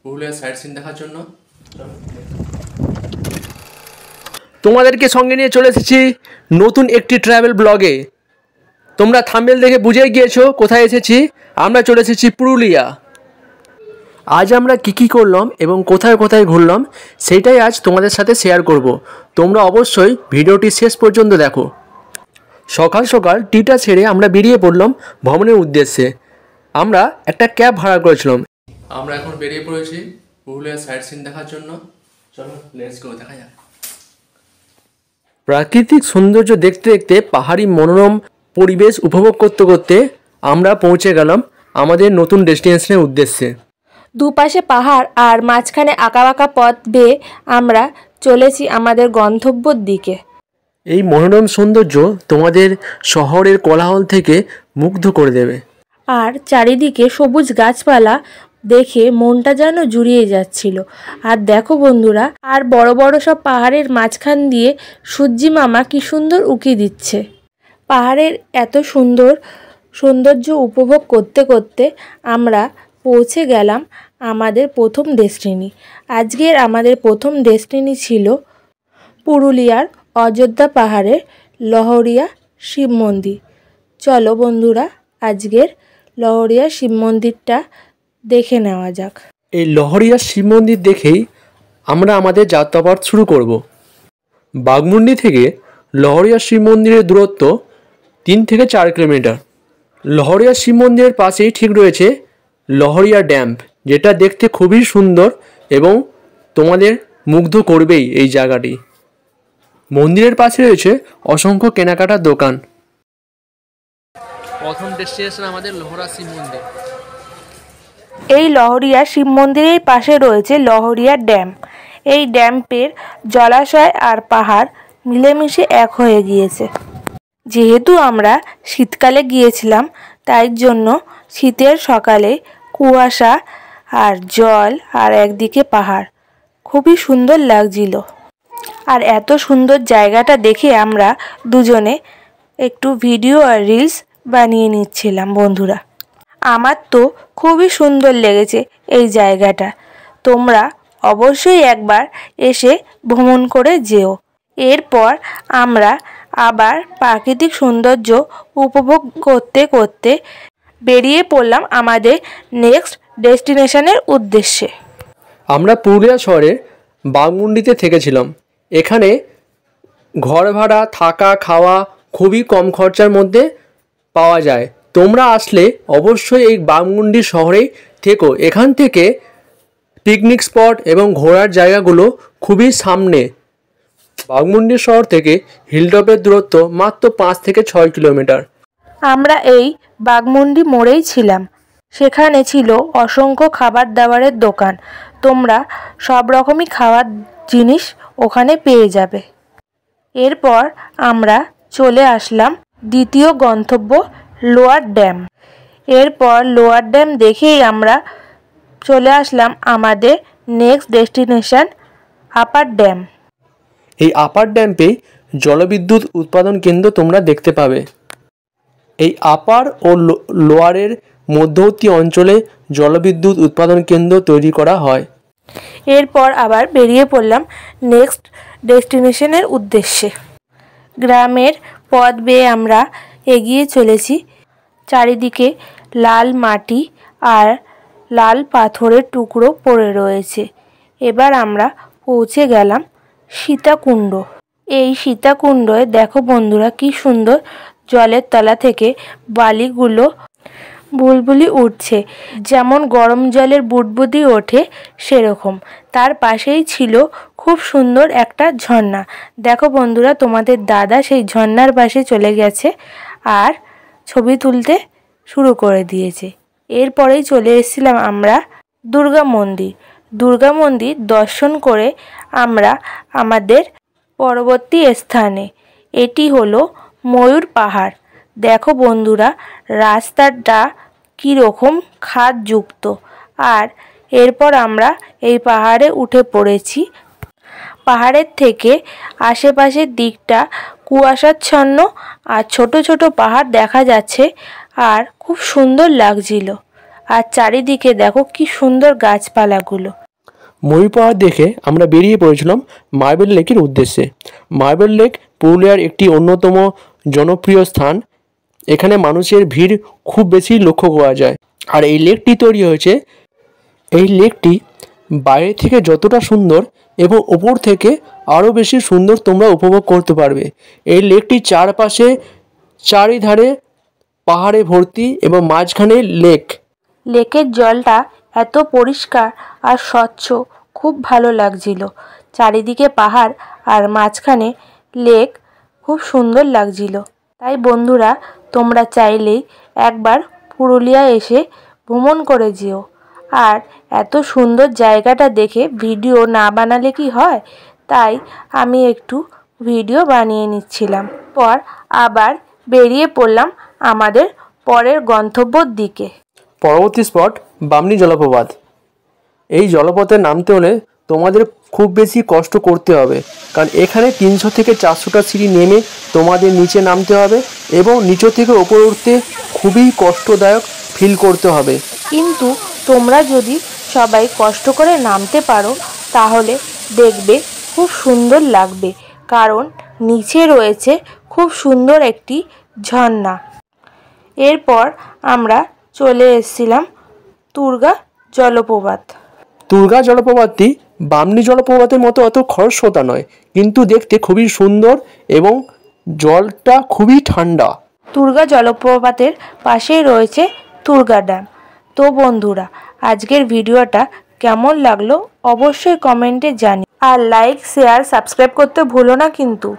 পুরুলিয়ার site scene দেখার জন্য তোমাদেরকে সঙ্গে নিয়ে চলে এসেছি নতুন একটি ট্রাভেল ব্লগে। তোমরা থাম্বনেল দেখে বুঝেই গিয়েছো কোথায় এসেছি। আমরা চলে এসেছি পুরুলিয়া। আজ আমরা কী করলাম এবং কোথায় কোথায় ঘুরলাম সেইটাই আজ তোমাদের সাথে শেয়ার করব। তোমরা অবশ্যই ভিডিওটি শেষ পর্যন্ত দেখো। সকাল সকাল টিটা ছেড়ে আমরা বেরিয়ে পড়লাম ভ্রমণের উদ্দেশ্যে। আমরা একটা ক্যাব ভাড়া করেছিলাম। আমরা এখন বেরিয়ে পড়েছি পুরুলিয়ার সাইট সিন দেখার জন্য। চলো লেটস গো, দেখা যাক। প্রাকৃতিক সৌন্দর্য দেখতে দেখতে পাহাড়ি মনোরম পরিবেশ উপভোগ করতে করতে আমরা পৌঁছে গেলাম আমাদের নতুন ডেস্টিনেশনের উদ্দেশ্যে। দুপাশে পাহাড় আর মাঝখানে আঁকাবাঁকা পথ বেয়ে আমরা চলেছি আমাদের গন্তব্যের দিকে। এই মনোরম সৌন্দর্য তোমাদের শহরের কোলাহল থেকে মুগ্ধ করে দেবে। আর চারিদিকে সবুজ গাছপালা দেখে মনটা যেন জুড়িয়ে যাচ্ছিল। আর দেখো বন্ধুরা, আর বড় বড় সব পাহাড়ের মাঝখান দিয়ে সূর্যি মামা কি সুন্দর উঁকি দিচ্ছে। পাহাড়ের এত সৌন্দর্য উপভোগ করতে করতে আমরা পৌঁছে গেলাম আমাদের প্রথম ডেস্টিনি। আজকের আমাদের প্রথম ডেস্টিনি ছিল পুরুলিয়ার অযোধ্যা পাহাড়ের লহরিয়া শিব মন্দির। চলো বন্ধুরা, আজকের লহরিয়া শিব মন্দিরটা দেখে নেওয়া যাক। এই লহরিয়া শিব মন্দির দেখেই আমরা আমাদের যাত্রাপথ শুরু করব। বাঘমুন্ডি থেকে লহরিয়া শিব মন্দিরের দূরত্ব 3 থেকে 4 কিলোমিটার। লহরিয়া শিব মন্দিরের পাশেই ঠিক রয়েছে লহরিয়া ড্যাম, যেটা দেখতে খুবই সুন্দর এবং তোমাদের মুগ্ধ করবেই এই জায়গাটি। মন্দিরের পাশে রয়েছে অসংখ্য কেনাকাটার দোকান। প্রথম ডেস্টিনেশন আমাদের লহরিয়া শিব মন্দির। এই লহরিয়া শিব মন্দিরের পাশে রয়েছে লহরিয়া ড্যাম। এই ড্যামের জলাশয় আর পাহাড় মিলেমিশে এক হয়ে গিয়েছে। যেহেতু আমরা শীতকালে গিয়েছিলাম, তাই জন্য শীতের সকালে কুয়াশা আর জল আর একদিকে পাহাড়, খুবই সুন্দর লাগছিল। আর এত সুন্দর জায়গাটা দেখে আমরা দুজনে একটু ভিডিও আর রিলস বানিয়ে নিচ্ছিলাম বন্ধুরা। আমার তো খুবই সুন্দর লেগেছে এই জায়গাটা। তোমরা অবশ্যই একবার এসে ভ্রমণ করে যেও। এরপর আমরা আবার প্রাকৃতিক সৌন্দর্য উপভোগ করতে করতে বেরিয়ে পড়লাম আমাদের নেক্সট ডেস্টিনেশনের উদ্দেশ্যে। আমরা পুরুলিয়া শহরে বাঘমুন্ডিতে থেকেছিলাম। এখানে ঘর ভাড়া, থাকা, খাওয়া খুবই কম খরচার মধ্যে পাওয়া যায়। তোমরা আসলে অবশ্যই এই বাঘমুন্ডি শহরেই থেকো। এখান থেকে পিকনিক স্পট এবং ঘোরার জায়গাগুলো খুবই সামনে। বাঘমুন্ডি শহর থেকে হিলটপের দূরত্ব মাত্র 5 থেকে 6 কিলোমিটার। আমরা এই বাঘমুন্ডি মোড়েই ছিলাম। সেখানে ছিল অসংখ্য খাবার দাবারের দোকান। তোমরা সব রকমই খাওয়ার জিনিস ওখানে পেয়ে যাবে। এরপর আমরা চলে আসলাম দ্বিতীয় গন্তব্য লোয়ার ড্যাম। এরপর লোয়ার ড্যাম দেখেই আমরা চলে আসলাম আমাদের নেক্সট ডেস্টিনেশন আপার ড্যাম। এই আপার ড্যামে জলবিদ্যুৎ উৎপাদন কেন্দ্র তোমরা দেখতে পাবে। এই আপার ও লোয়ারের মধ্যবর্তী অঞ্চলে জলবিদ্যুৎ উৎপাদন কেন্দ্র তৈরি করা হয়। এরপর আবার বেরিয়ে পড়লাম নেক্সট ডেস্টিনেশনের উদ্দেশ্যে। গ্রামের পথ বেয়ে আমরা এগিয়ে চলেছি। চারিদিকে লাল মাটি আর লাল পাথরের টুকরো পড়ে রয়েছে। এবার আমরা পৌঁছে গেলাম সীতাকুণ্ড। এই সীতাকুণ্ডে দেখো বন্ধুরা, কি সুন্দর জলের তলা থেকে বালিগুলো বুলবুলি উঠছে। যেমন গরম জলের বুদবুদি ওঠে সেরকম। তার পাশেই ছিল খুব সুন্দর একটা ঝর্ণা। দেখো বন্ধুরা, তোমাদের দাদা সেই ঝর্ণার পাশে চলে গেছে আর ছবি তুলতে শুরু করে দিয়েছে। এরপরেই চলে এসেছিলাম আমরা দুর্গা মন্দির। দুর্গা মন্দির দর্শন করে আমরা আমাদের পরবর্তী স্থানে, এটি হলো ময়ূর পাহাড়। দেখো বন্ধুরা, রাস্তাটা কীরকম খাদযুক্ত। আর এরপর আমরা এই পাহাড়ে উঠে পড়েছি। পাহাড়ের থেকে আশেপাশের দিকটা কুয়াশাচ্ছন্ন আর ছোট ছোট পাহাড় দেখা যাচ্ছে আর খুব সুন্দর লাগছিল। আর চারিদিকে দেখো কি সুন্দর গাছপালাগুলো। ময়ূর পাহাড় দেখে আমরা বেরিয়ে পড়েছিলাম মার্বেল লেকের উদ্দেশ্যে। মার্বেল লেক পুরুলিয়ার একটি অন্যতম জনপ্রিয় স্থান। এখানে মানুষের ভিড় খুব বেশি লক্ষ্য করা যায়। আর এই লেকটি তৈরি হয়েছে, এই লেকটি বাইরে থেকে যতটা সুন্দর এবং ওপর থেকে আরও বেশি সুন্দর তোমরা উপভোগ করতে পারবে। এই লেকটির চারপাশে চারিধারে পাহাড়ে ভর্তি এবং মাঝখানে লেক। লেকের জলটা এত পরিষ্কার আর স্বচ্ছ, খুব ভালো লাগছিল। চারিদিকে পাহাড় আর মাঝখানে লেক, খুব সুন্দর লাগছিল। তাই বন্ধুরা, তোমরা চাইলেই একবার পুরুলিয়া এসে ভ্রমণ করে যেও। আর এত সুন্দর জায়গাটা দেখে ভিডিও না বানালে কি হয়, তাই আমি একটু ভিডিও বানিয়ে নিচ্ছিলাম। পর আবার বেরিয়ে পড়লাম আমাদের পরের গন্তব্যর দিকে। পরবর্তী স্পট বামনি জলপ্রপাত। এই জলপথে নামতে হলে তোমাদের খুব বেশি কষ্ট করতে হবে, কারণ এখানে 300 থেকে 400টা সিঁড়ি নেমে তোমাদের নিচে নামতে হবে এবং নিচে থেকে ওপরে উঠতে খুবই কষ্টদায়ক ফিল করতে হবে। কিন্তু তোমরা যদি সবাই কষ্ট করে নামতে পারো তাহলে দেখবে খুব সুন্দর লাগবে, কারণ নিচে রয়েছে খুব সুন্দর একটি ঝর্ণা। এরপর আমরা চলে এসেছিলাম তুর্গা জলপ্রপাত। তুর্গা জলপ্রপাতটি বামনি জলপ্রপাতের মতো অত খরস্রোতা নয়, কিন্তু দেখতে খুবই সুন্দর এবং জলটা খুবই ঠান্ডা। তুর্গা জলপ্রপাতের পাশেই রয়েছে তুর্গা ড্যাম। তো বন্ধুরা, আজকের ভিডিওটা কেমন লাগলো অবশ্যই কমেন্টে জানিও। আর লাইক, শেয়ার, সাবস্ক্রাইব করতে ভুলো না কিন্তু।